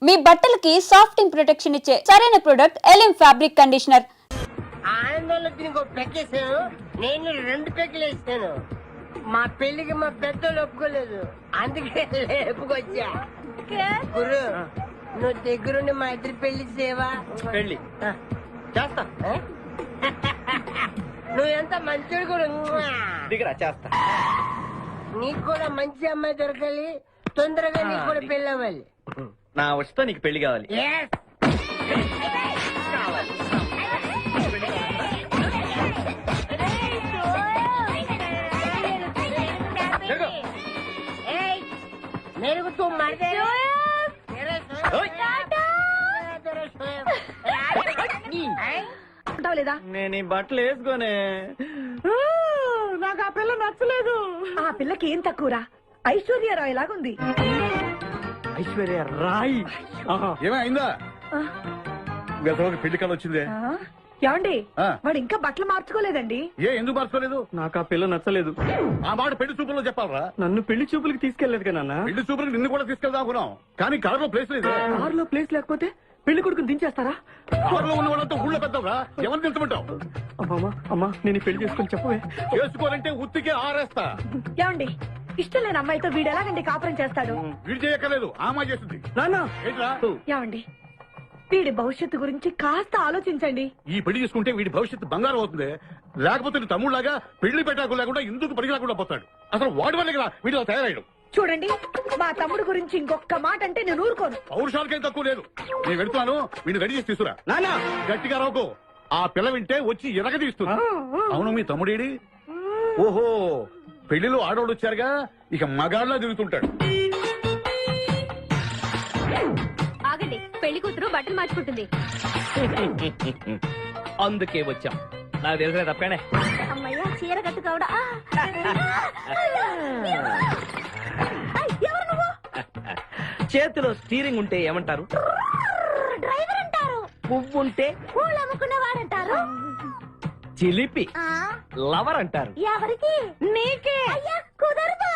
మీ బట్టలకి సాఫ్టింగ్ ప్రొటెక్షన్ ఇచ్చే సరైన ప్రొడక్ట్ ఎలిమ్ ఫ్యాబ్రిక్ కండిషనర్. ఆనందంలో దీనికి ఒక పెక్కేసాను, నేను 2 పెక్కలు వేసాను. మా పెళ్లికి మా పెద్దలు ఒప్పుకోలేదు, అందుకే లేపుకొచ్చా. గురు, నువ్వు దగ్గరుండి మా ఇద్దరు పెళ్లి సేవా పెళ్లి చేస్తా. నువ్వు ఎంత మంచోడు కూడా. దిగరా చేస్తా. నీకు కూడా మంచి అమ్మాయి దొరకాలి, తొందరగా నీకు కూడా పెళ్లి అవ్వాలి. నా వచ్చుతో నీకు పెళ్లి కావాలి. Yes. मेरे को तुम मार दे లేదా? నేను ఈ బట్టలు వేసుకోనే. నాకు ఆ పిల్ల నచ్చలేదు. ఆ పిల్లకి ఏం తక్కువరా? ఐశ్వర్య రాయ్ లాగుంది. ఐశ్వర్య రాయ్ ఏమైందా? గతలోకి పెళ్లి కాలు వచ్చిందే. ఏమండి, ఆ. వాడు ఇంకా బట్టలు మార్చుకోలేదండి. ఎందుకు మార్చుకోలేదు? నాకు ఆ పిల్ల నచ్చలేదు. ఆ మాట పెళ్లి చూపుల్లో చెప్పాలరా. నన్ను పెళ్లి చూపులకి తీసుకెళ్లేదు కదా నాన్న. పెళ్లి చూపులకు నిన్ను కూడా తీసుకెళ్దాం అనుకున్నాం, కానీ కారులో ప్లేస్ లేదు. కారులో ప్లేస్ లేకపోతే పెళ్లి కొడుకుని దించేస్తారా? కారులో ఉన్న వాళ్ళంతా ఊళ్ళో పెద్దవరా, ఎవరిని తెలుసుకుంటావు? అమ్మా నేను ఈ పెళ్లి చేసుకుని చెప్పవే. చేసుకోవాలంటే ఉత్తికే ఆరేస్తా. ఏమండి, ఇష్టం లేని అమ్మాయితో వీడు ఎలాగండి కాపురం చేస్తాడు? వీడు చేయక్కర్లేదు, ఆ అమ్మాయి చేస్తుంది. నాన్న ఏంట్రా? ఏమండి, వీడి భవిష్యత్తు గురించి కాస్త ఆలోచించండి. ఈ పెళ్లి చేసుకుంటే వీడి భవిష్యత్తు బంగారం అవుతుంది. లేకపోతే నీ తమ్ముళ్లాగా పెళ్లి పెట్టాకు లేకుండా ఇందుకు పనికి రాకుండా పోతాడు. అసలు వాడి వల్లే కదా వీడిలో తయారయ్యాడు. చూడండి, మా తమ్ముడు గురించి ఇంకొక మాట అంటే నేను ఊరుకోను. పౌరుషాలకేం తక్కువ లేదు. నేను వెళ్తున్నాను, వీడిని రెడీ చేసి తీసుకురా. నాన్న గట్టిగా రావుకో, ఆ పిల్ల వింటే వచ్చి ఎరగదీస్తుంది. అవును, మీ తమ్ముడేడి? ఓహో, పెళ్లిలో ఆడవాళ్ళు వచ్చారుగా, ఇక మగాళ్ళ తిరుగుతుంటాడు. ఆగండి, పెళ్లి కూతురు బట్టలు మార్చుకుంటుంది. అందుకే వచ్చాం. నాకు తెలిసిన తప్పేనే. అమ్మయ్య, చీర కట్టుకోవడా? ఎవరు నువ్వు? చేతిలో స్టీరింగ్ ఉంటే ఏమంటారు? డ్రైవర్ అంటారు. పువ్వు ఉంటే పూలు అమ్ముకున్నవాడంటారు. చిలిపి లవర్ అంటారు. ఎవరికి? నీకే. అయ్యా కుదరదు.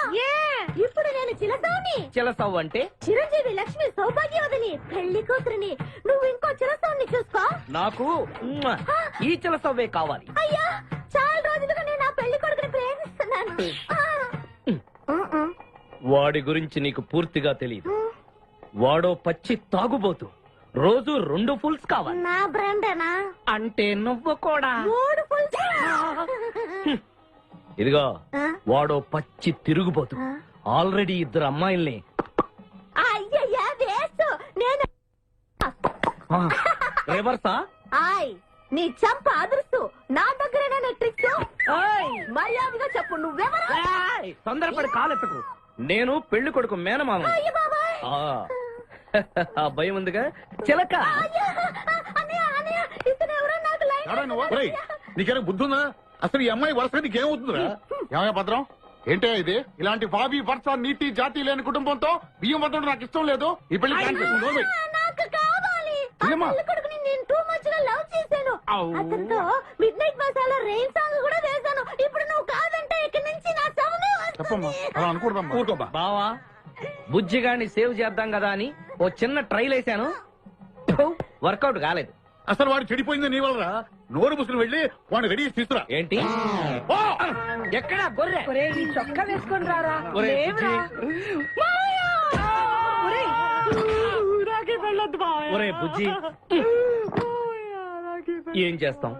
ఇప్పుడు నేను చిలసౌని. చిలసవ్వు అంటే చిరంజీవి లక్ష్మి సౌభాగ్యవతిని, పెళ్లి కూతురిని. నువ్వు ఇంకో చిలసౌని చూసుకో. నాకు ఈ చిలసవ్వే కావాలి. అయ్యా, చాలా రోజులుగా నేను నా పెళ్లి కొడుకుని ప్రేమిస్తున్నాను. వాడి గురించి నీకు పూర్తిగా తెలియదు. వాడో పచ్చి తాగుబోతు. రోజు 2 ఫుల్స్ కావాలి. నా బ్రాండేనా? అంటే నువ్వు కూడా. 3 ఫుల్స్. ఇదిగో, వాడో పచ్చి తిరుగుబోతు. ఆల్రెడీ 2 అమ్మాయిల్ని. అయ్యయ్యా, వేస్ట్. నేను రివర్సా? నీ చంప అదురుస్తూ నా దగ్గరేనా ట్రిక్స్? మర్యాదగా చెప్పు, నువ్వెవరు? తొందరపడి కాలెత్తకు. నేను పెళ్లి కొడుకు మేనమామ. ఆ భయం ఉందిగా చిలక. నీకేనా బుద్ధుందా? అసలు ఈ అమ్మాయి వరుసగా నీకేమవుతుందిరా? ఏమయ్య భద్రం, ఏంటే ఇది? ఇలాంటి బాబీ వర్ష నీతి జాతి లేని కుటుంబంతో బియ్యం వద్దడం నాకు ఇష్టం లేదు. ఈ పెళ్లి నాకు కావాలి. కొడుకుని నేను టూ మచ్ గా లవ్ చేశాను. అతనితో mid night masala rain song కూడా వేశాను. ఇప్పుడు నువ్వు కాదంటే ఇక్కడి నుంచి నా సౌండ్ అనుకూడదమ్మా. బావా, బుజ్జిగాన్ని సేవ్ చేద్దాం కదా అని ఓ చిన్న ట్రైల్ వేసాను. వర్కౌట్ కాలేదు. అసలు వాడు చెడిపోయింది నీ వల్ల. నోరు ముసుకుని వెళ్ళి వాడిని రెడీ చేసి తీసుకురా. ఏంటి? ఎక్కడా గొర్రె? ఒరే, ఈ చొక్కా వేసుకొని రారా. ఒరే, లేవురా. ఒరేయ్, నాకే పెళ్ళొద్దు బావయ్య. ఒరే బుజ్జి, ఏం చేస్తాం?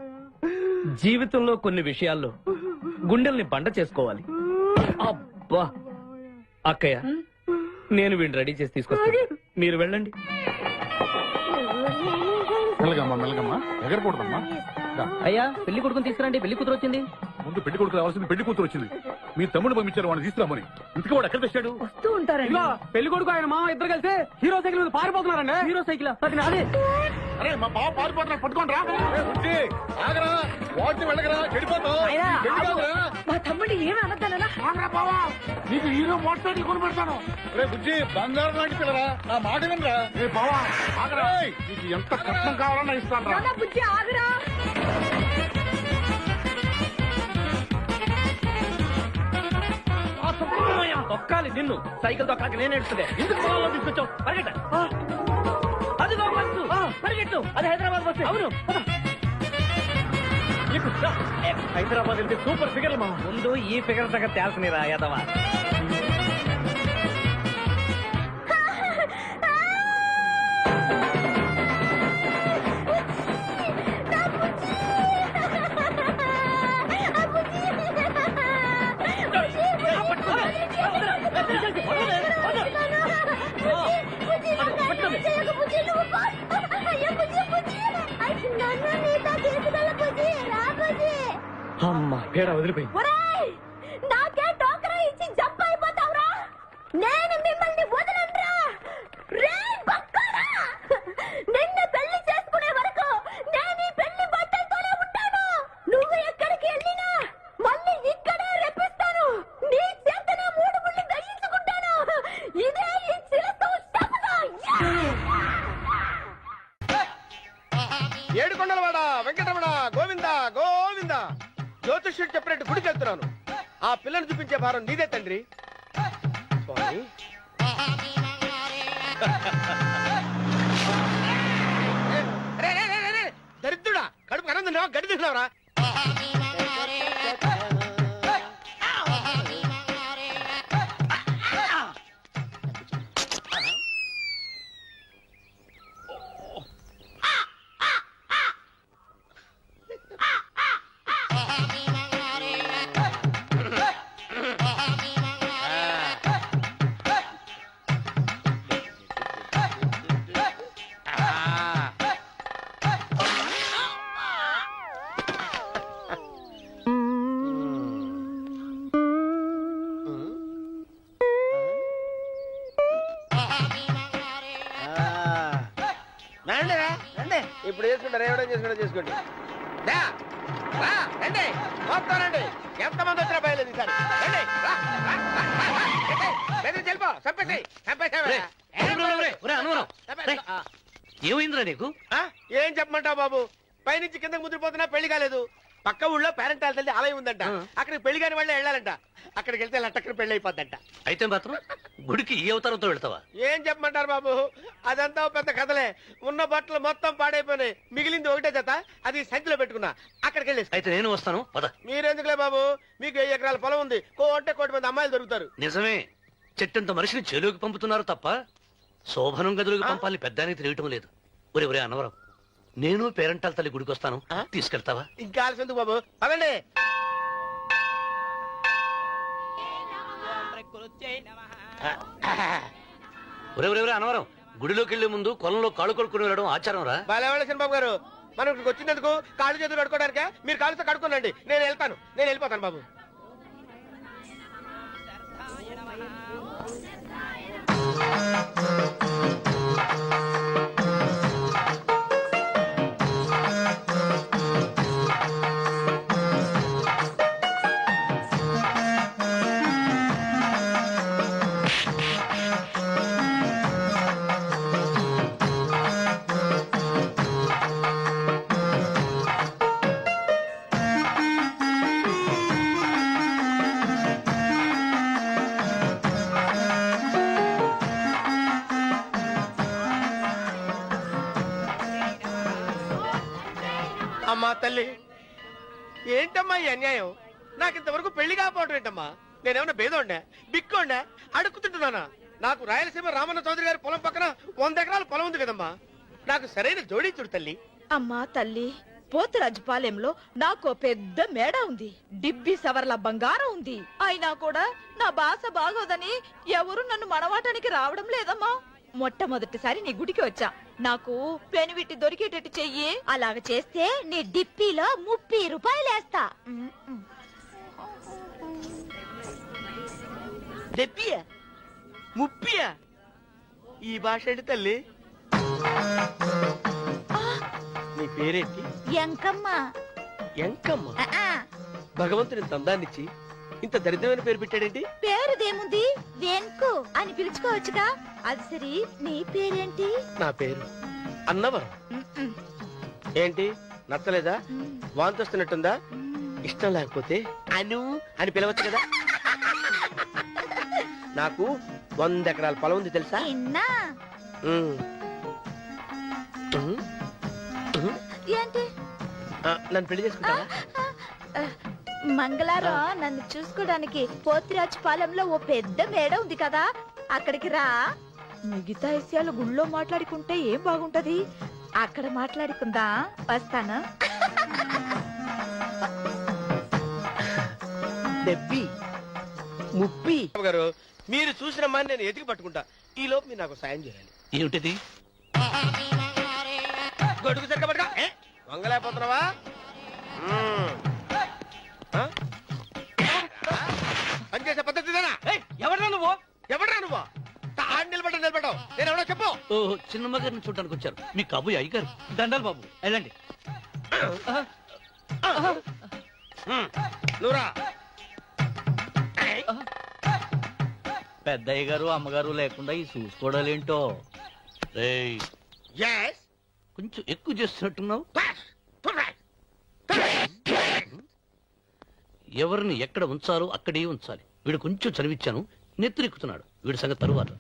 జీవితంలో కొన్ని విషయాల్లో గుండెల్ని బండ చేసుకోవాలి. అబ్బా, అక్కయ్య, నేను వీడిని రెడీ చేసి తీసుకొస్తాను. మీరు వెళ్ళండి. మెల్లగమ్మా మెల్లగమ్మా, ఎగరకూడదమ్మా. అయ్యా, పెళ్లి కొడుకుని తీసుకురండి. పెళ్లి కూతురు వచ్చింది. ముందు పెళ్లి కొడుకు రావాల్సింది, పెళ్లి కూతురు వచ్చింది. మీ తమ్ముడు పంపించారు వాడిని తీసుకురామని. ఇంటికి వాడు ఎక్కడ తెచ్చాడు? వస్తూ ఉంటారండి. పెళ్లి కొడుకు ఆయన మామ ఇద్దరు కలిసి హీరో సైకిల్ మీద పారిపోతున్నారండి. హీరో సైకిల్ అదే. అరే, మా బావ పారిపోతున్నా, పట్టుకోండి రా. ఆగరా, వాటిని వెళ్ళగరా, చెడిపోతావు. మా తమ్ముడిని ఏమి అనద్దానా? నీకు హీరో మోటార్ సైకిల్ కొని పెడతాను. రే బుజ్జి, బంగారం లాంటి పిల్లరా, నా మాట వినరా. బావా ఆగరా, నీకు ఎంత కష్టం కావాలన్నా ఇస్తాను రా. బుజ్జి ఆగురా. తొక్కాలి నిన్ను. సైకిల్ తొక్కాలి నేను ఎడుతుంది. ఎందుకు పొలంలో తీసుకొచ్చావు? పరిగెట్ట. పరిగెత్తు అది హైదరాబాద్ బస్సు అవును హైదరాబాద్ వెళ్తే సూపర్ ఫిగర్ మా ముందు ఈ ఫిగర్ సంగతి తేల్సనిరా యాదవా అమ్మా పేడ వదిలిపోయింది నాకే టోకరా ఇచ్చి జంప్ అయిపోతావురా నేను మిమ్మల్ని వదలనురా రే బక్కరా నిన్ను పెళ్లి చేసుకునే వరకు నేను ఈ పెళ్లి బట్టలతోనే ఉంటాను నువ్వు ఎక్కడికి వెళ్ళినా మళ్ళీ ఇక్కడే రెప్పిస్తాను నీ చేతన 3 ముళ్ళు దయ్యించుకుంటాను ఇదే ఈ చిలతో శపథం ఏడుకొండలవాడ వెంకటరమణ గోవింద గోవింద జ్యోతిష్యుడు చెప్పినట్టు గుడికి వెళ్తున్నాను ఆ పిల్లను చూపించే భారం నీదే తండ్రి స్వామి రే, రే, రే, రే, రే, దరిద్రుడా కడుపు అన్నం తిన్నావా గడి తిన్నావరా రండి రా, రండి ఇప్పుడు చేసుకుంటారు ఎవడో చేసుకోండి రా, రా, రండి మొత్తం రండి ఎంతమంది వచ్చినా బయలేదు ఈసారి రండి రా, రా, రా, రా, రా, రండి. బెదిరించి వెళ్ళిపో, చంపేసి, చంపేసావా? చంపేసి. ఏమైందిరా నీకు ఆ? ఏం చెప్పమంటావు బాబు పైనుంచి కిందకి ముద్రపోతున్నా పెళ్లి కాలేదు పక్క ఊళ్ళో పేరెంట్ తల్లి ఆలయం ఉందంట అక్కడికి పెళ్లి కాని వాళ్ళే వెళ్ళాలంట అక్కడికి వెళ్తే లట్టక్కన పెళ్లి అయిపోద్దంట అయితే మాత్రం గుడికి ఈ అవతారంతో వెళ్తావా ఏం చెప్పమంటారు బాబు అదంతా ఓ పెద్ద కథలే ఉన్న బట్టలు మొత్తం పాడైపోయినాయి మిగిలింది ఒకటే జత అది సంచిలో పెట్టుకున్నా అక్కడికి వెళ్ళేసి అయితే నేను వస్తాను పద మీరెందుకులే బాబు మీకు 1 ఎకరాల పొలం ఉంది కోటి మంది అమ్మాయిలు దొరుకుతారు నిజమే చెట్టంత మనిషిని చెలువుకి పంపుతున్నారు తప్ప శోభనం గదులకు పంపాలని పెద్దానికి తెలియటం లేదు ఒరే ఒరే అన్నవరం నేను పేరంటాల తల్లి గుడికి వస్తాను తీసుకెళ్తావా ఇంకా ఆలస్యం ఎందుకు బాబు పదండి ఒరే ఒరే ఒరే అన్నవరం గుడిలోకి వెళ్లే ముందు కొలంలో కాళ్ళు కొడుకుని వెళ్ళడం ఆచారం రా బాలేవాళ్ళ చంద్రబాబు గారు మనం ఇక్కడికి వచ్చినందుకు కాళ్ళు చేతులు కడుక్కోవడానికే మీరు కాళ్ళతో కడుక్కోనండి నేను వెళ్తాను నేను వెళ్ళిపోతాను బాబు అమ్మా తల్లి ఏంటమ్మా ఈ అన్యాయం నాకు ఇంతవరకు పెళ్లి కాకపోవడం ఏంటమ్మా నేనేమన్నా బేదోండా బిక్కోండా అడుక్కుతుంటున్నానా నాకు రాయలసీమ రామన్న చౌదరి గారి పొలం పక్కన 100 ఎకరాల పొలం ఉంది కదమ్మా నాకు సరైన జోడించుడు తల్లి అమ్మా తల్లి పోతురాజుపాలెంలో నాకు పెద్ద మేడ ఉంది డిబ్బి సవర్ల బంగారం ఉంది అయినా కూడా నా భాష బాగోదని ఎవరు నన్ను మనవాటానికి రావడం లేదమ్మా మొట్టమొదటిసారి నీ గుడికి వచ్చా నాకు పెనివిట్టి దొరికేటట్టు చెయ్యి అలాగ చేస్తే నీ డిప్పీలో 30 రూపాయలు వేస్తా డెప్పియా ముప్పియా ఈ భాష ఏంటి తల్లి నీ పేరేంటి ఎంకమ్మ ఎంకమ్మ ఆ, భగవంతుని ఇంత అందాన్నిచ్చి ఇంత దరిద్రమైన పేరు పెట్టాడేంటి పేరుదేముంది వెంకు అని పిలుచుకోవచ్చుగా అది సరి నీ పేరేంటి నా పేరు అన్నవరం ఏంటి నచ్చలేదా వాంతొస్తున్నట్టుందా ఇష్టం లేకపోతే అను అని పిలవచ్చు కదా నాకు 100 ఎకరాల పొలం ఉంది తెలుసా ఇన్నా ఉమ్. ఉమ్. నన్ను పెళ్లి చేసుకుంటావా మంగళారం నన్ను చూసుకోవడానికి పోతిరాజు పాలెంలో ఓ పెద్ద మేడ ఉంది కదా, అక్కడికి రా. మిగతా విషయాలు గుళ్ళో మాట్లాడుకుంటే ఏం బాగుంటది, అక్కడ మాట్లాడుకుందా. వస్తాను. డెబ్బి ముప్పి గారు మీరు చూసిన మాని నేను ఎతికి పట్టుకుంటా. ఈ లోపు మీరు నాకు సాయం చేయాలి. ఏమిటిది? గొడుగు సరిగ్గా పట్టుకో. వంగలేకపోతున్నావా? పనిచేసే పద్ధతి ఎవరా నువ్వు? ఎవడరా నువ్వు? నిలబడ్డావు నేను ఎవడో చెప్పు. ఓ చిన్నమ్మ గారిని చూడడానికి వచ్చారు. మీ కాబోయే అయ్యగారు. దండాలు బాబు, వెళ్ళండి. నువ్వురా. పెద్దయ్య గారు అమ్మగారు లేకుండా ఈ చూసుకోవడాలేంటో. రేయ్, Yes. కొంచెం ఎక్కువ చేస్తున్నట్టున్నావు. ఎవరిని ఎక్కడ ఉంచాలో అక్కడే ఉంచాలి. వీడు కొంచెం చదివిచ్చాను, నెత్తిరెక్కుతున్నాడు. వీడి సంగతి తరువాత.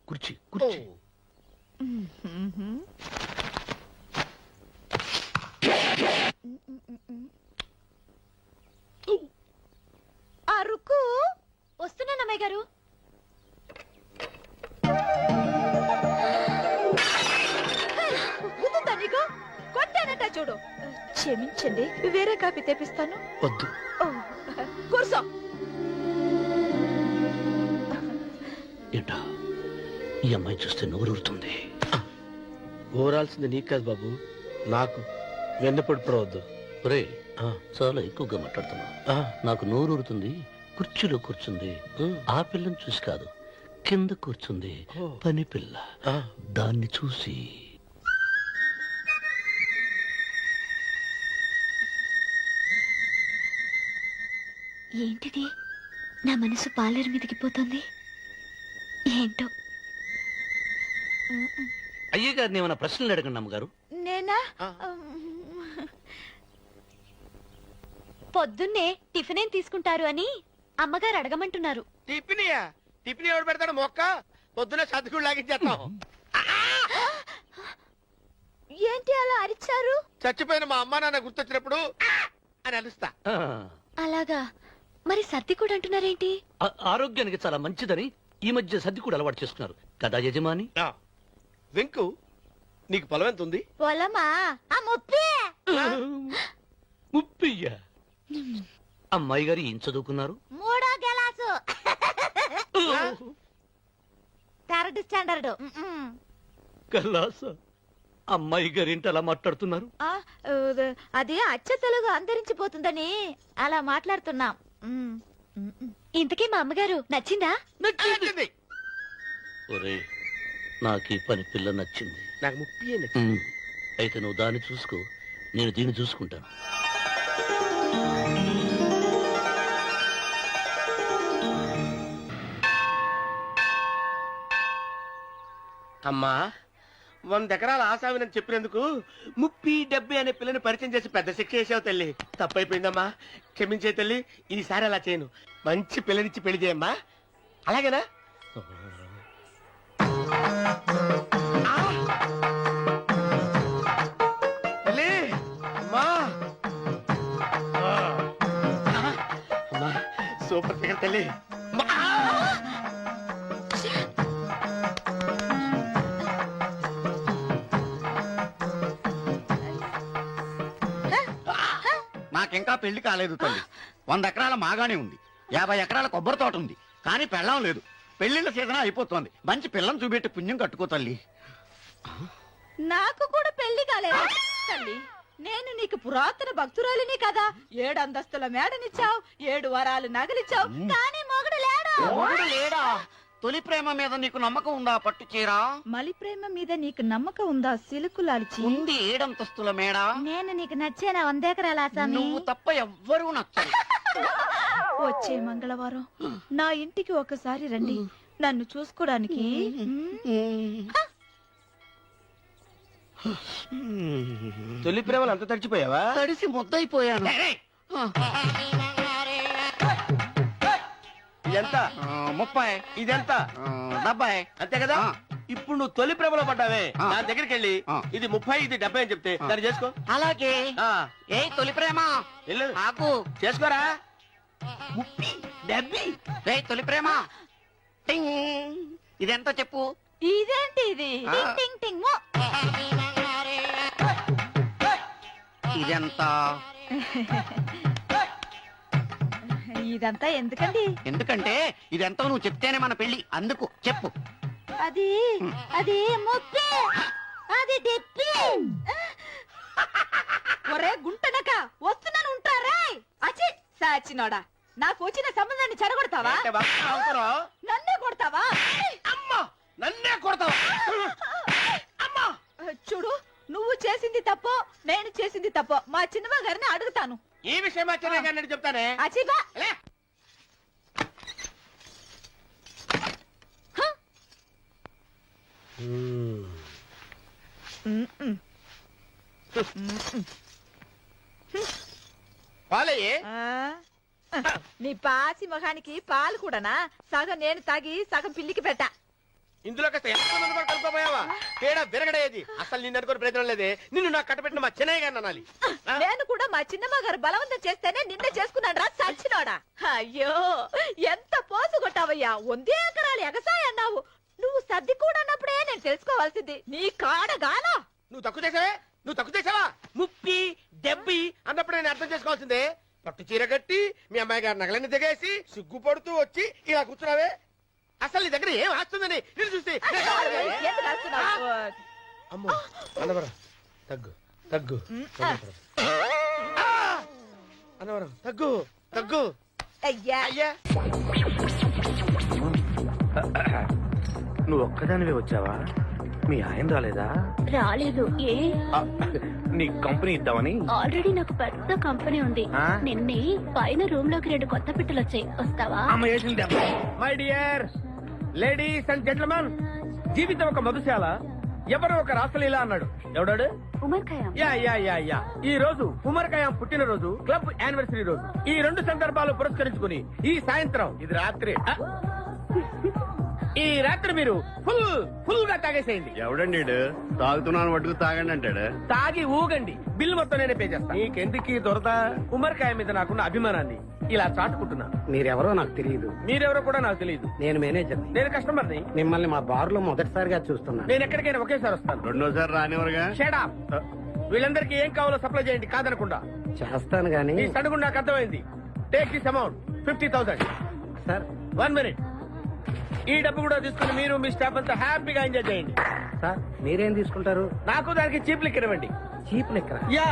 కుర్చీ కుర్చీ. అరుకు వస్తున్నాను అమ్మాయి గారు. గుద్దుతా నీకు? కొట్టానట చూడు. క్షమించండి, వేరే కాపీ తెప్పిస్తాను. వద్దు. ఓ, కూర్చో. ఏంటా ఈ అమ్మాయి చూస్తే నోరూరుతుంది. ఊరాల్సింది నీకు కాదు బాబు, నాకు. వెన్నపడి పడవద్దు. రే, చాలా ఎక్కువగా మాట్లాడుతున్నా. నాకు నోరూరుతుంది. కుర్చీలో కూర్చుంది. ఆ పిల్లని చూసి కాదు, కింద కూర్చుంది పని పిల్ల. దాన్ని చూసి. ఏంటిది? నా మనసు పాలేరు మీదకి పోతుంది. ఏంటో. అయ్య గారిని ఏమైనా ప్రశ్నలు అడగండి అమ్మగారు. నేనా? పొద్దున్నే టిఫిన్ ఏం తీసుకుంటారు అని అమ్మగారు అడగమంటున్నారు. టిఫినియా? టిఫిన్ ఎవడు పెడతాడు మొక్క? పొద్దున సతుకుడు లాగించేస్తాం. ఏంటి అలా అరిచారు? చచ్చిపోయిన మా అమ్మా నాన్న గుర్తొచ్చినప్పుడు అని అలుస్తా. అలాగా? మరి సర్ది కూడా అంటున్నారేంటి? ఆరోగ్యానికి చాలా మంచిదని ఈ మధ్య సర్ది కూడా అలవాటు చేసుకున్నారు కదా యజమాని. వెంకు, నీకు పొలం ఎంత ఉంది? పొలమా? ఆ ముప్పి. ముప్పయ్య. అమ్మాయి గారు ఏం చదువుకున్నారు? 3వ గెలాసు. 3rd standard. కల్లాస. అమ్మాయి గారు ఏంటి అలా మాట్లాడుతున్నారు? అది అచ్చ తెలుగు అంతరించిపోతుందని అలా మాట్లాడుతున్నాం. ఇంతకీ మా అమ్మగారు నచ్చిందా? నచ్చింది. ఒరే, నాకు ఈ పని పిల్ల నచ్చింది. నాకు ముప్పి నచ్చింది. అయితే నువ్వు దాన్ని చూసుకో, నేను దీన్ని చూసుకుంటాను. అమ్మా, 100 ఎకరాల ఆసామినని చెప్పినందుకు 30-70 అనే పిల్లని పరిచయం చేసి పెద్ద శిక్ష చేసావు తల్లి. తప్పైపోయిందమ్మా, క్షమించే తల్లి. ఈసారి అలా చేయను. మంచి పిల్లనిచ్చి పెళ్లి చేయమ్మా. అలాగేనా? తల్లి, అమ్మా. అమ్మా, సూపర్ ఫిగర్ తల్లి. నాకింకా పెళ్లి కాలేదు తల్లి. 100 ఎకరాల మాగానే ఉంది, 50 ఎకరాల కొబ్బరి తోట ఉంది, కానీ పెళ్ళం లేదు. పెళ్లిళ్ళ సీజన్ అయిపోతుంది. మంచి పిల్లని చూపెట్టి పుణ్యం కట్టుకో తల్లి. నాకు కూడా పెళ్లి కాలేదు తల్లి. నేను నీకు పురాతన భక్తురాలిని కదా. 7 అంతస్తుల మేడనిచ్చావు, 7 వరాలు నగలిచ్చావు, కానీ మొగుడు లేడా? తొలి ప్రేమ మీద నీకు నమ్మకం ఉందా పట్టు చీర? మలి ప్రేమ మీద నీకు నమ్మకం ఉందా సిలుకు లాల్చి? ఉంది ఏడంతస్తుల మేడ. నేను నీకు నచ్చేనా 100 ఎకరాల ఆసామి? నువ్వు తప్ప ఎవ్వరూ నచ్చరు. వచ్చే మంగళవారం నా ఇంటికి ఒకసారి రండి నన్ను చూసుకోడానికి. తొలి ప్రేమలు అంత తడిచిపోయావా? తడిసి ముద్దయిపోయాను. ఇదెంత? 30. ఇదెంత? 70. అంతే కదా. ఇప్పుడు నువ్వు తొలి ప్రేమలో పడ్డావే, ఆ. నా దగ్గరికి వెళ్ళి ఆ. ఇది 30 ఇది 70 అని చెప్తే దాన్ని చేసుకో. అలాగే. ఆ, ఏ తొలి ప్రేమ వెళ్ళు ఆకు. చేసుకోరా. 30, 70. రే తొలి ప్రేమ టింగ్. ఇదెంత చెప్పు? ఇదేంటి ఇది? ఆ. టింగ్ టింగ్ టింగ్ మో. ఇదెంత? ఇదంతా ఎందుకండి? ఎందుకంటే ఇదెంతో నువ్వు చెప్తేనే మన పెళ్లి. అందుకు చెప్పు. అది అది ముప్పి, అది డిప్పి. ఒరే గుంటనక వస్తున్నాను ఉంటారా? అచి సాచినోడా, నాకు వచ్చిన సంబంధాన్ని చెడగొడతావా? అంటే బాగా నవ్వుతున్నావు. నన్నే కొడతావా? అమ్మా, నన్నే కొడతావా? అమ్మా, చూడు, నువ్వు చేసింది తప్పో నేను చేసింది తప్పో మా చిన్నమ్మ గారిని అడుగుతాను. ఈ విషయం చెన్నై గారిని చెప్తానే. అచిబా లే. పాలయ్యే. నీ పాసి మొహానికి పాలు కూడానా? సగం నేను తాగి సగం పిల్లికి పెట్టా. ఇందులో కాస్త ఎంతమంది కూడా కలుపుకోపోయావా? పేడ విరగడేది. అసలు నిన్ను అనుకుని ప్రయత్నం లేదే. నిన్ను నాకు కట్టబెట్టిన మా చెన్నై గారిని అనాలి. నేను కూడా మా చిన్నమ్మ గారు బలవంతం చేస్తేనే నిన్న చేసుకున్నాడు రా సచ్చినోడా. అయ్యో ఎంత పోసు కొట్టావయ్యా. 100 ఎకరాలు ఎగసాయ అన్నావు. నువ్వు సర్ది కూడా అన్నప్పుడే నేను తెలుసుకోవాల్సింది. నీ కాడగానా? నువ్వు తక్కువ చేసావే, నువ్వు తక్కువ చేసావా? 30, 70 అన్నప్పుడు నేను అర్థం చేసుకోవాల్సిందే. పట్టు చీర కట్టి మీ అమ్మాయి గారి నగలన్నీ దిగేసి సిగ్గుపడుతూ వచ్చి ఇలా కూర్చున్నావే. అసలు నీ దగ్గర ఏం ఆస్తుందని నేను చూస్తే. ఎందుకు రాస్తున్నావు? అమ్మో, అన్నవరం తగ్గు తగ్గు. అన్నవరం తగ్గు తగ్గు. అయ్యా అయ్యా, నువ్వు ఒక్కదానివే వచ్చావా? మీ ఆయన రాలేదా? రాలేదు. ఏ? నీ కంపెనీ ఇద్దామని. ఆల్రెడీ నాకు పెద్ద కంపెనీ ఉంది. ఆ? నిన్నే పైన రూమ్ లోకి 2 కొత్త పిట్టలు వచ్చాయి. వస్తావా? My dear ladies and gentlemen, జీవితం ఒక మధుశాల. ఎవరో ఒక రాసలీల అన్నాడు. ఎవడాడు? Omar Khayyam. Yeah yeah yeah yeah. ఈ రోజు ఉమర్ ఖయాం పుట్టినరోజు, క్లబ్ యానివర్సరీ రోజు. ఈ 2 సందర్భాలు పురస్కరించుకుని ఈ సాయంత్రం, ఇది రాత్రి, ఈ రాత్రి మీరు ఫుల్ గా తాగేసేయండి. ఎవడండి తాగుతున్నాను పట్టుకు తాగండి అంటాడు. తాగి ఊగండి. బిల్ మొత్తం నేనే పే చేస్తాను. నీకెందుకు దొరద? ఉమర్ ఖయాం మీద నాకున్న అభిమానాన్ని ఇలా చాటుకుంటున్నా. మీరెవరో నాకు తెలియదు. మీరెవరో కూడా నాకు తెలియదు. నేను మేనేజర్. నేను కస్టమర్ని. మిమ్మల్ని మా బార్ లో మొదటిసారిగా చూస్తున్నాను. నేను ఎక్కడికైనా ఒకేసారి వస్తాను. రెండోసారి రానివరుగా. Shut up. వీళ్ళందరికీ ఏం కావాలో సప్లై చేయండి కాదనకుండా. చేస్తాను గాని ఈ సడుగు నాకు అర్థమైంది. Take this amount 50,000. Sir 1 minute. ఈ డబ్బు కూడా తీసుకుని మీరు మీ స్టాఫ్ అంతా హ్యాపీగా ఎంజాయ్ చేయండి. సార్ మీరేం తీసుకుంటారు? నాకు దానికి చీప్ లిక్కర్ ఇవ్వండి. చీప్ లెక్కరా? యా.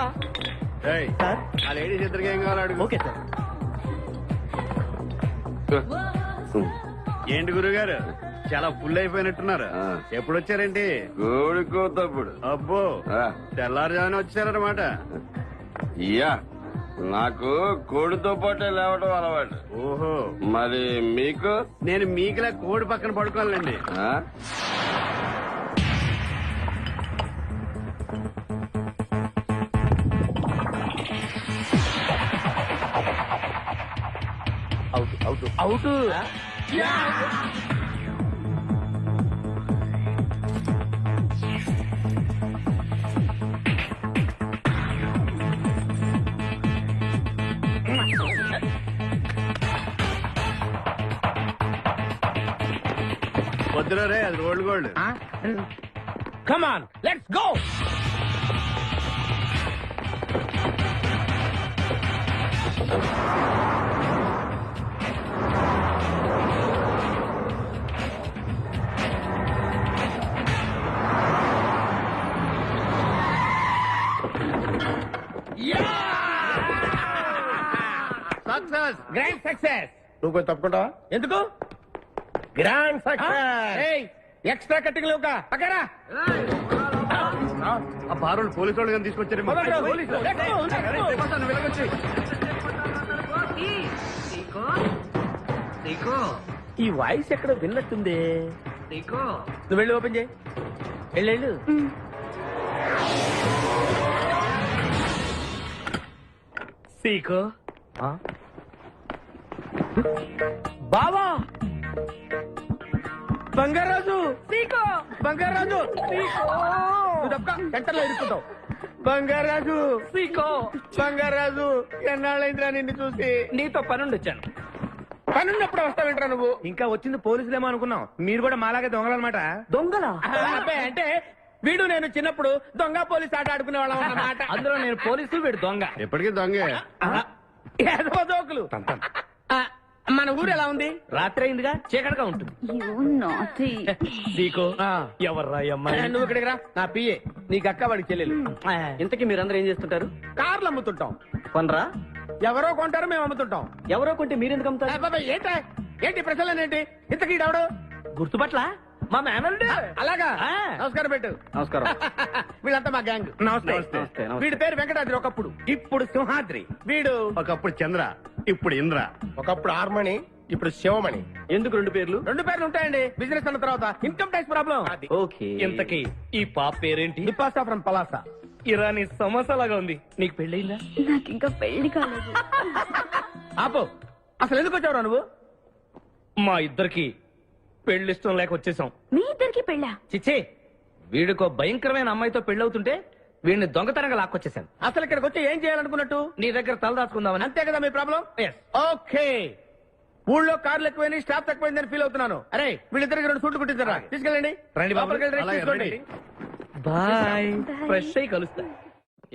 ఏయ్, సార్ ఆ లేడీస్ ఇద్దరికి ఏం కావాలి అడుగు. Okay sir. ఏంటి గురుగారు చాలా ఫుల్ అయిపోయినట్టున్నారు. ఎప్పుడు వచ్చారేంటి? కోడికోతప్పుడు అబ్బో, తెల్లారుజామున వచ్చారనమాట. ఇయ్యా నాకు కోడితో పాటే లేవటం అలవాటు. ఓహో, మరి మీకు? నేను మీకులా కోడి పక్కన పడుకోవాలండి. ఆ? అవుట్. వద్దురా రే, అది rolled gold. Come on, let's go. Success, grand success. నువ్వు కొంచెం తప్పుకుంటావా? ఎందుకు? Grand success. ఎక్స్ట్రా కట్టింగ్ లేవుగా పక్కరా. ఆ బారులు పోలీసు వాళ్ళు తీసుకొచ్చారు ఈ వాయిస్ ఎక్కడ విన్నట్టుంది. నువ్వు వెళ్ళి ఓపెన్ చేయి. వెళ్ళు. సీకో బావా బంగారాజు. సీకో బంగారాజు. సెంటర్లో ఇరుక్కుంటావు. బంగారాజు సీకో బంగారాజు ఎన్నాళ్ళైందిరా నిన్ను చూసి. నీతో పనుండి వచ్చాను. పనున్నప్పుడు వస్తావేంట్రా నువ్వు? ఇంకా వచ్చింది పోలీసులేమో అనుకున్నాం. మీరు కూడా మాలాగే దొంగలన్నమాట. దొంగలా? అబ్బాయి అంటే వీడు నేను చిన్నప్పుడు దొంగ పోలీస్ ఆట ఆడుకునే వాళ్ళం అన్నమాట. అందులో నేను పోలీసు, వీడు దొంగ. ఎప్పటికీ దొంగే. ఏదో జోకులు. ఆ, మన ఊరు ఎలా ఉంది? రాత్రి అయిందిగా, చీకటిగా ఉంటుంది. సీకో ఎవర్రా ఈ అమ్మాయి? నువ్వు ఇక్కడికి రా. నా పిఏ నీకు అక్క వాడికి చెల్లెలు. ఇంతకీ మీరందరూ ఏం చేస్తుంటారు? కార్లు అమ్ముతుంటాం. కొనరా? ఎవరో కొంటారు, మేము అమ్ముతుంటాం. ఎవరో కొంటే మీరెందుకు అమ్ముతారు? అబ్బాయి ఏంటి ప్రశ్నలు ఏంటి? ఇంతకీ ఎవడు? గుర్తుపట్ల మా మేనల్లుడు. అలాగా ఆ. నమస్కారం పెట్టు. నమస్కారం. వీళ్ళంతా మా గ్యాంగ్. నమస్తే. వీడి పేరు వెంకటాద్రి, ఒకప్పుడు. ఇప్పుడు సింహాద్రి. వీడు ఒకప్పుడు చంద్ర, ఇప్పుడు ఇంద్ర. ఒకప్పుడు ఆర్మణి, ఇప్పుడు శివమణి. ఎందుకు రెండు పేర్లు? రెండు పేర్లు ఉంటాయండి. బిజినెస్ అన్న తర్వాత ఇన్కమ్ ట్యాక్స్ ప్రాబ్లం. ఓకే. ఇంతకీ ఈ పాప పేరేంటి? నిపాసా ఫ్రమ్ పలాస. ఇరానీ సమోసాలాగా ఉంది. నీకు పెళ్ళయిందా? నాకు ఇంకా పెళ్లి కాలేదు. ఆపో, అసలు ఎందుకు వచ్చావురా నువ్వు? మా ఇద్దరికి పెళ్లిష్టం లేక వచ్చేసాం. మీ ఇద్దరికి పెళ్ళా? చిచ్చే, వీడికో భయంకరమైన అమ్మాయితో పెళ్ళవుతుంటే వీడిని దొంగతనంగా లాక్కొచ్చేసాను. అసలు ఇక్కడికి వచ్చి ఏం చేయాలనుకున్నట్టు? నీ దగ్గర తలదాచుకుందామని. అంతే కదా మీ ప్రాబ్లం? ఓకే. ఊళ్ళో కార్లు ఎక్కువైంది, స్టాఫ్ తక్కువైందని ఫీల్ అవుతున్నాను. అరే వీళ్ళిద్దరికి 2 సూట్లు కుట్టించారా? తీసుకెళ్ళండి. రండి బాబు. లోపలికి వెళ్ళి రెస్ట్ అలాగే, తీసుకోండి. రండి. బాయ్. ఫ్రెష్ అయ్యి కలుస్తా.